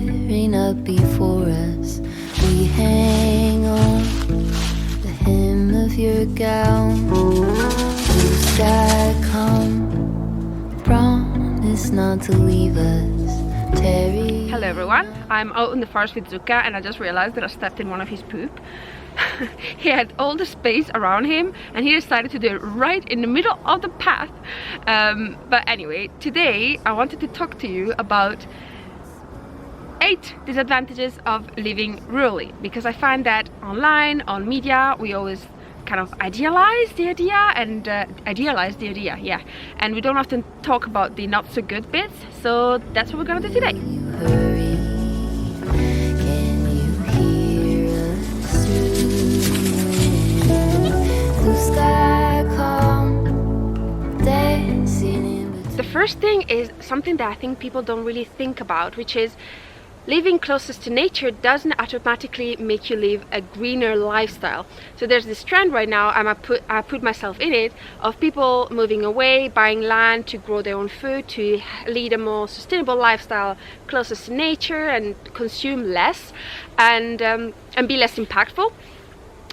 tearing up before us. We hang on the hem of your gown. Blue sky come, promise not to leave us. Terry. Hello everyone, I'm out in the forest with ZUCCA and I just realized that I stepped in one of his poop. He had all the space around him and he decided to do it right in the middle of the path. But anyway, today I wanted to talk to you about 8 disadvantages of living rurally, because I find that online, on media, we always kind of idealize the idea, and we don't often talk about the not so good bits, so that's what we're gonna do today. Hurry, can you hear us through? Blue sky come, dancing in between. The first thing is something that I think people don't really think about, which is living closest to nature doesn't automatically make you live a greener lifestyle. So there's this trend right now, and I put myself in it, of people moving away, buying land to grow their own food, to lead a more sustainable lifestyle closest to nature and consume less and be less impactful.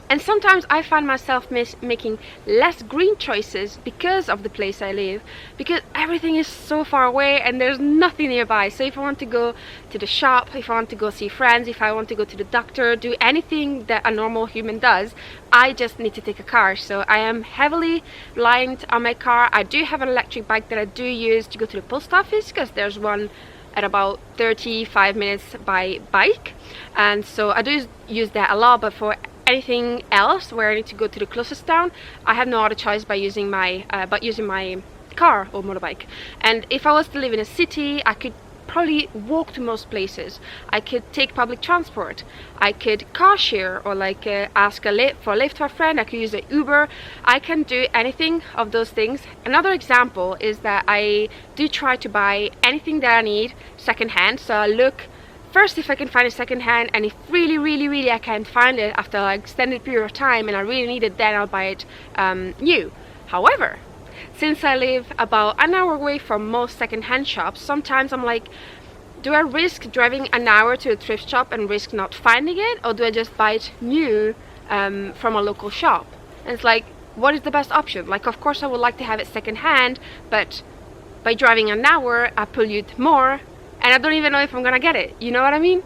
And sometimes I find myself making less green choices because of the place I live, because everything is so far away and there's nothing nearby. So if I want to go to the shop, if I want to go see friends, if I want to go to the doctor, do anything that a normal human does, I just need to take a car. So I am heavily reliant on my car. I do have an electric bike that I do use to go to the post office, because there's one at about 35 minutes by bike, and so I do use that a lot. But for anything else where I need to go to the closest town, I have no other choice by using my car or motorbike. And if I was to live in a city, I could probably walk to most places. I could take public transport. I could car share, or like ask for a lift to a friend. I could use an Uber. I can do anything of those things. Another example is that I do try to buy anything that I need secondhand. So I look first if I can find a secondhand, and if really I can't find it after an extended period of time and I really need it, then I'll buy it new. However, since I live about an hour away from most secondhand shops, sometimes I'm like, do I risk driving an hour to a thrift shop and risk not finding it, or do I just buy it new from a local shop? And it's like, what is the best option? Like, of course I would like to have it secondhand, but by driving an hour I pollute more, and I don't even know if I'm gonna get it, you know what I mean?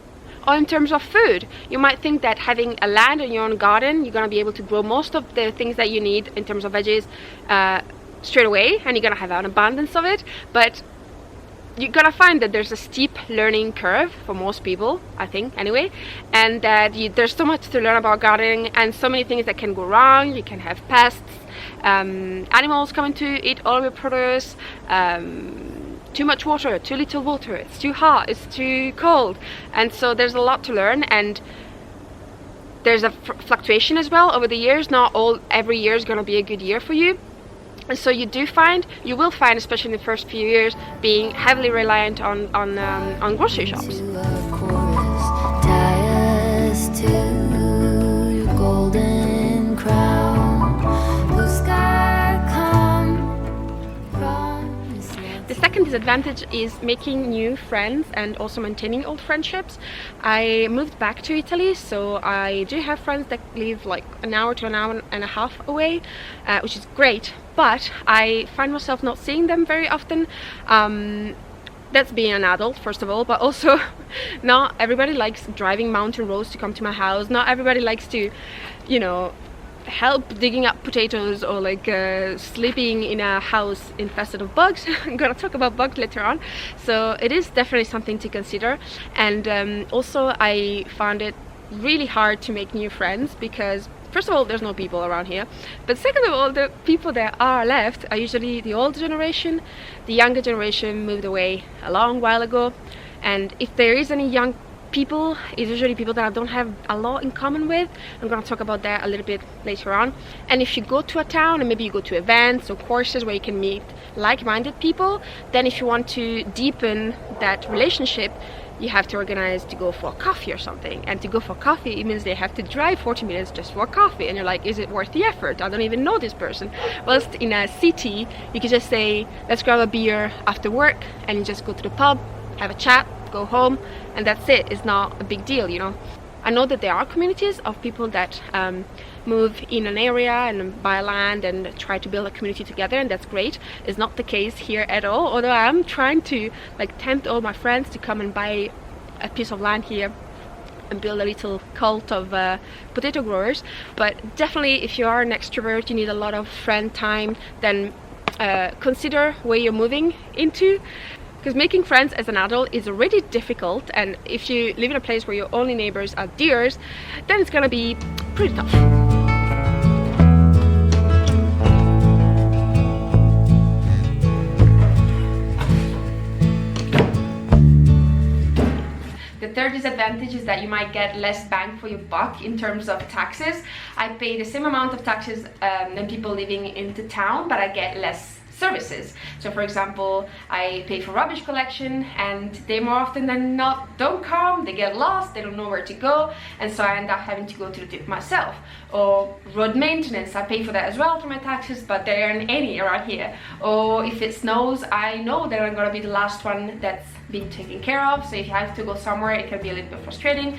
Or in terms of food, you might think that having a land in your own garden, you're gonna be able to grow most of the things that you need in terms of veggies straight away, and you're gonna have an abundance of it. But you're gonna find that there's a steep learning curve for most people, I think anyway, and that there's so much to learn about gardening and so many things that can go wrong. You can have pests, animals coming to eat all of your produce, too much water, too little water, it's too hot, it's too cold, and so there's a lot to learn. And there's a fluctuation as well over the years. Not every year is going to be a good year for you, and so you will find, especially in the first few years, being heavily reliant on grocery shops. To a chorus, tie us to your golden crown. Blue sky come, promise not. The second disadvantage is making new friends and also maintaining old friendships. I moved back to Italy, so I do have friends that live like an hour to an hour and a half away, which is great, but I find myself not seeing them very often. That's being an adult, first of all, but also not everybody likes driving mountain roads to come to my house. Not everybody likes to, you know, help digging up potatoes, or like sleeping in a house infested of bugs. I'm gonna talk about bugs later on, so it is definitely something to consider. And also I found it really hard to make new friends, because first of all, there's no people around here, but second of all, the people that are left are usually the older generation. The younger generation moved away a long while ago, and if there is any young people, it's usually people that I don't have a lot in common with. I'm going to talk about that a little bit later on. And if you go to a town, and maybe you go to events or courses where you can meet like-minded people, then if you want to deepen that relationship, you have to organize to go for coffee or something. And to go for coffee, it means they have to drive 40 minutes just for coffee, and you're like, is it worth the effort? I don't even know this person. Whilst in a city, you could just say, let's grab a beer after work, and you just go to the pub, have a chat, go home, and that's it. It's not a big deal, you know. I know that there are communities of people that move in an area and buy land and try to build a community together, and that's great. It's not the case here at all, although I'm trying to like tempt all my friends to come and buy a piece of land here and build a little cult of potato growers. But definitely, if you are an extrovert, you need a lot of friend time, then consider where you're moving into, because making friends as an adult is already difficult, and if you live in a place where your only neighbors are deers, then it's gonna be pretty tough. The third disadvantage is that you might get less bang for your buck in terms of taxes. I pay the same amount of taxes than people living in the town, but I get less services. So for example, I pay for rubbish collection, and they more often than not don't come, they get lost, they don't know where to go, and so I end up having to go to the tip myself. Or road maintenance, I pay for that as well through my taxes, but there aren't any around here. Or if it snows, I know that I'm gonna be the last one that's being taken care of, so if you have to go somewhere, it can be a little bit frustrating,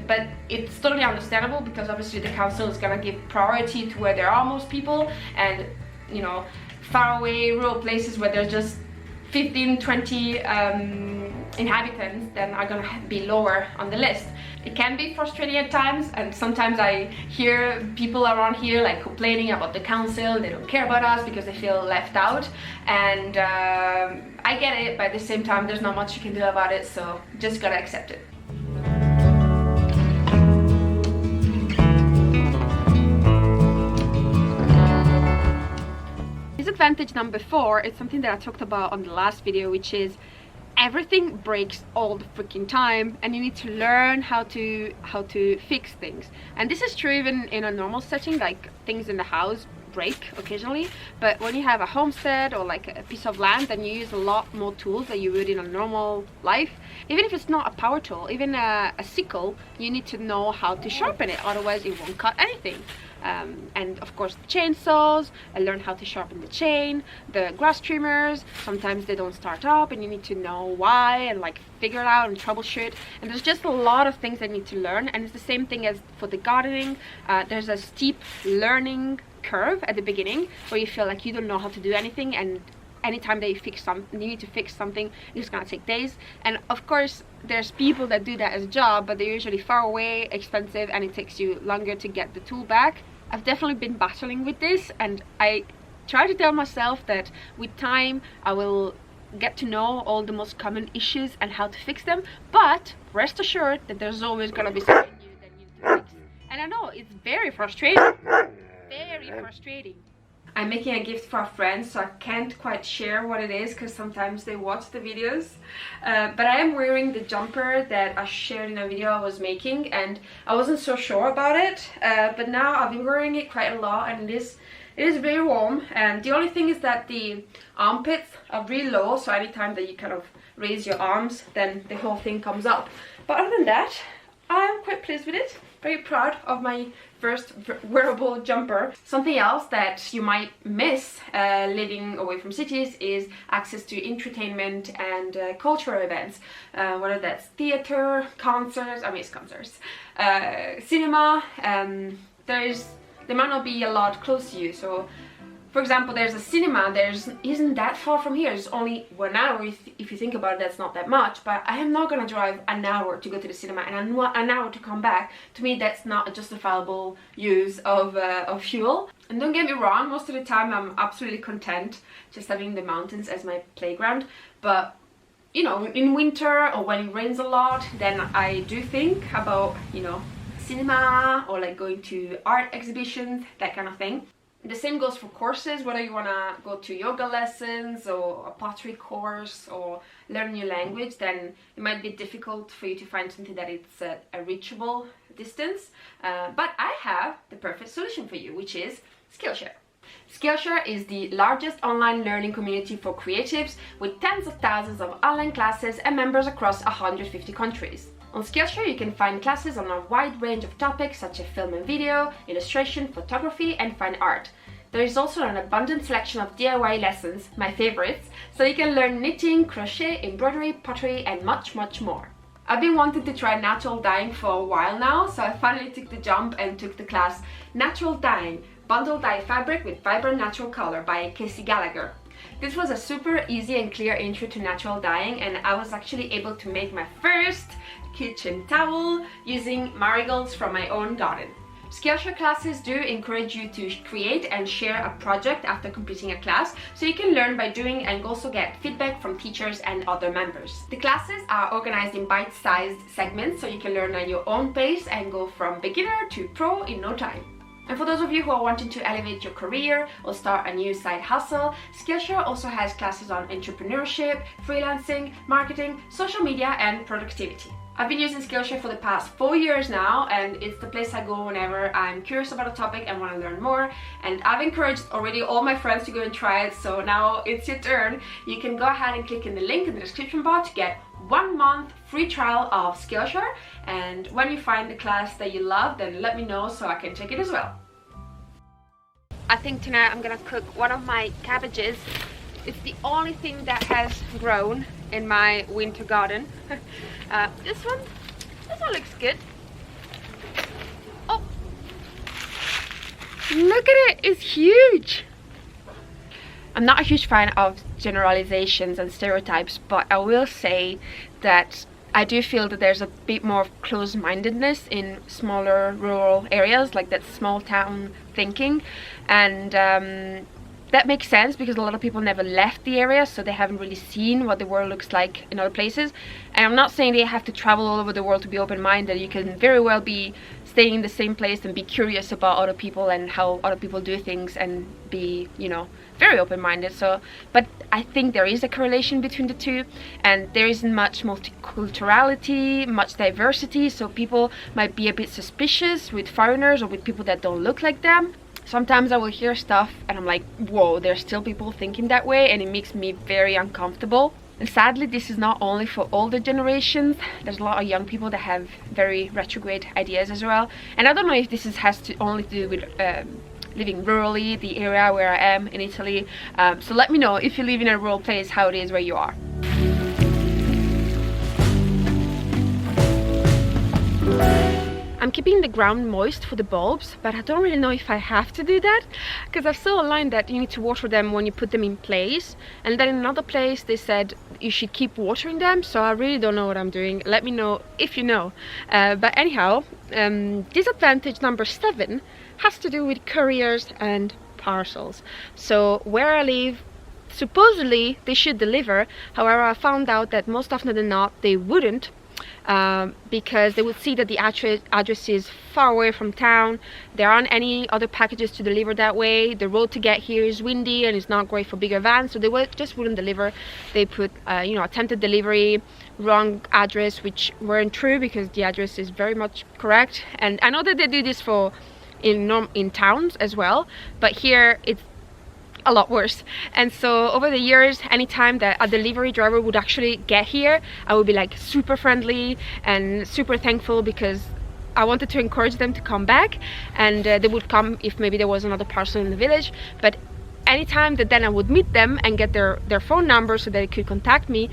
but it's totally understandable, because obviously the council is gonna give priority to where there are most people, and you know, far away rural places where there's just 15-20 inhabitants, then are gonna be lower on the list. It can be frustrating at times, and sometimes I hear people around here like complaining about the council, they don't care about us because they feel left out, and I get it, but at the same time there's not much you can do about it, so just gotta accept it. Disadvantage number 4 is something that I talked about on the last video, which is everything breaks all the freaking time, and you need to learn how to fix things. And this is true even in a normal setting, like things in the house break occasionally, but when you have a homestead or like a piece of land, then you use a lot more tools than you would in a normal life. Even if it's not a power tool, even a sickle, you need to know how to sharpen it, otherwise it won't cut anything. And of course the chainsaws, I learned how to sharpen the chain. The grass trimmers, sometimes they don't start up, and you need to know why and like figure it out and troubleshoot. And there's just a lot of things I need to learn, and it's the same thing as for the gardening. There's a steep learning curve at the beginning where you feel like you don't know how to do anything, and anytime that you need to fix something, it's gonna take days. And of course there's people that do that as a job, but they're usually far away, expensive, and it takes you longer to get the tool back. I've definitely been battling with this, and I try to tell myself that with time I will get to know all the most common issues and how to fix them, but rest assured that there's always gonna be something new that you need to fix. And I know it's very frustrating, very frustrating. I'm making a gift for a friend, so I can't quite share what it is because sometimes they watch the videos. But I am wearing the jumper that I shared in a video I was making, and I wasn't so sure about it. But now I've been wearing it quite a lot, and it is very warm. And the only thing is that the armpits are really low, so anytime that you kind of raise your arms, then the whole thing comes up. But other than that, I'm quite pleased with it. Very proud of my first wearable jumper. Something else that you might miss living away from cities is access to entertainment and cultural events, whether that's theater, concerts, I miss concerts, cinema. There might not be a lot close to you. So for example, there's a cinema, isn't that far from here. It's only 1 hour. If you think about it, that's not that much, but I am not gonna drive an hour to go to the cinema and an hour to come back. To me, that's not a justifiable use of fuel. And don't get me wrong, most of the time I'm absolutely content just having the mountains as my playground, but you know, in winter or when it rains a lot, then I do think about, you know, cinema or like going to art exhibitions, that kind of thing. The same goes for courses, whether you want to go to yoga lessons or a pottery course or learn a new language, then it might be difficult for you to find something that it's a reachable distance. But I have the perfect solution for you, which is Skillshare. Skillshare is the largest online learning community for creatives with tens of thousands of online classes and members across 150 countries. On Skillshare, you can find classes on a wide range of topics such as film and video, illustration, photography, and fine art. There is also an abundant selection of DIY lessons, my favorites, so you can learn knitting, crochet, embroidery, pottery and much more. I've been wanting to try natural dyeing for a while now, so I finally took the jump and took the class Natural Dyeing, Bundle Dye Fabric with Vibrant Natural Color by Casey Gallagher. This was a super easy and clear intro to natural dyeing, and I was actually able to make my first kitchen towel using marigolds from my own garden. Skillshare classes do encourage you to create and share a project after completing a class, so you can learn by doing and also get feedback from teachers and other members. The classes are organized in bite-sized segments, so you can learn at your own pace and go from beginner to pro in no time. And for those of you who are wanting to elevate your career or start a new side hustle, Skillshare also has classes on entrepreneurship, freelancing, marketing, social media and productivity. I've been using Skillshare for the past 4 years now, and it's the place I go whenever I'm curious about a topic and want to learn more. And I've encouraged already all my friends to go and try it, so now it's your turn. You can go ahead and click in the link in the description bar to get 1 month free trial of Skillshare. And when you find the class that you love, then let me know so I can take it as well. I think tonight I'm gonna cook one of my cabbages. It's the only thing that has grown in my winter garden. This one looks good. Oh, look at it, it's huge. I'm not a huge fan of generalizations and stereotypes, but I will say that I do feel that there's a bit more of close-mindedness in smaller rural areas, like that small town thinking, and that makes sense because a lot of people never left the area, so they haven't really seen what the world looks like in other places. And I'm not saying they have to travel all over the world to be open-minded. You can very well be staying in the same place and be curious about other people and how other people do things and be, you know, very open-minded. So, but I think there is a correlation between the two, and there isn't much multiculturality, much diversity, so people might be a bit suspicious with foreigners or with people that don't look like them. Sometimes I will hear stuff and I'm like, whoa, there's still people thinking that way, and it makes me very uncomfortable. And sadly, this is not only for older generations. There's a lot of young people that have very retrograde ideas as well. And I don't know if this has to only do with living rurally, the area where I am in Italy. So let me know if you live in a rural place, how it is where you are. I'm keeping the ground moist for the bulbs, but I don't really know if I have to do that, because I saw online that you need to water them when you put them in place, and then in another place they said you should keep watering them, so I really don't know what I'm doing. Let me know if you know. But anyhow, disadvantage number 7 has to do with couriers and parcels. So where I live, supposedly they should deliver, however I found out that most often than not they wouldn't, because they would see that the address is far away from town. There aren't any other packages to deliver that way. The road to get here is windy and it's not great for bigger vans, so they just wouldn't deliver. They put you know, attempted delivery, wrong address, which weren't true because the address is very much correct. And I know that they do this for in towns as well, but here it's a lot worse. And so over the years, anytime that a delivery driver would actually get here, I would be like super friendly and super thankful, because I wanted to encourage them to come back, and they would come if maybe there was another parcel in the village. But anytime that then I would meet them and get their phone number so that they could contact me,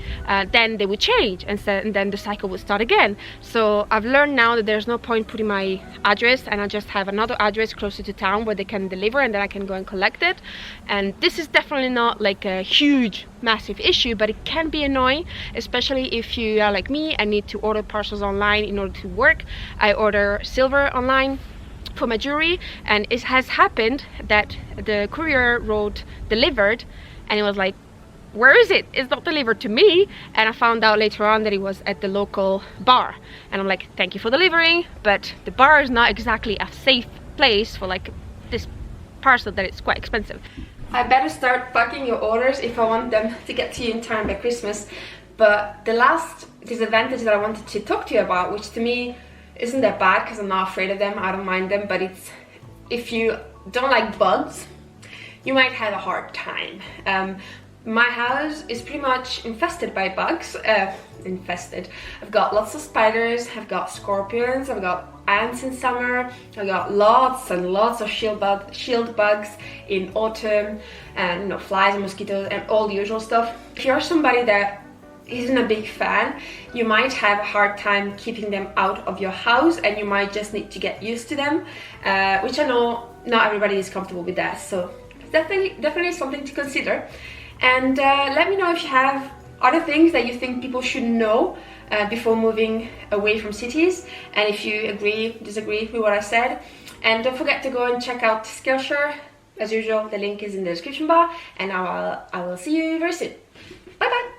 then they would change, and then the cycle would start again. So I've learned now that there's no point putting my address, and I just have another address closer to town where they can deliver, and then I can go and collect it. And this is definitely not like a huge massive issue, but it can be annoying, especially if you are like me and need to order parcels online in order to work. I order silver online for my jewelry, and it has happened that the courier wrote delivered, and it was like, where is it? It's not delivered to me. And I found out later on that it was at the local bar, and I'm like, thank you for delivering, but the bar is not exactly a safe place for like this parcel that it's quite expensive. I better start packing your orders if I want them to get to you in time by Christmas. But the last disadvantage that I wanted to talk to you about, which to me isn't that bad because I'm not afraid of them, I don't mind them, but it's, if you don't like bugs, you might have a hard time. My house is pretty much infested by bugs. Infested. I've got lots of spiders, I've got scorpions, I've got ants in summer, I got lots and lots of shield bugs in autumn, and you know, flies and mosquitoes and all the usual stuff. If you're somebody that isn't a big fan, you might have a hard time keeping them out of your house, and you might just need to get used to them, which I know not everybody is comfortable with that, so definitely something to consider. And let me know if you have other things that you think people should know before moving away from cities, and if you agree, disagree with what I said. And don't forget to go and check out Skillshare. As usual, the link is in the description bar, and I will see you very soon. Bye bye.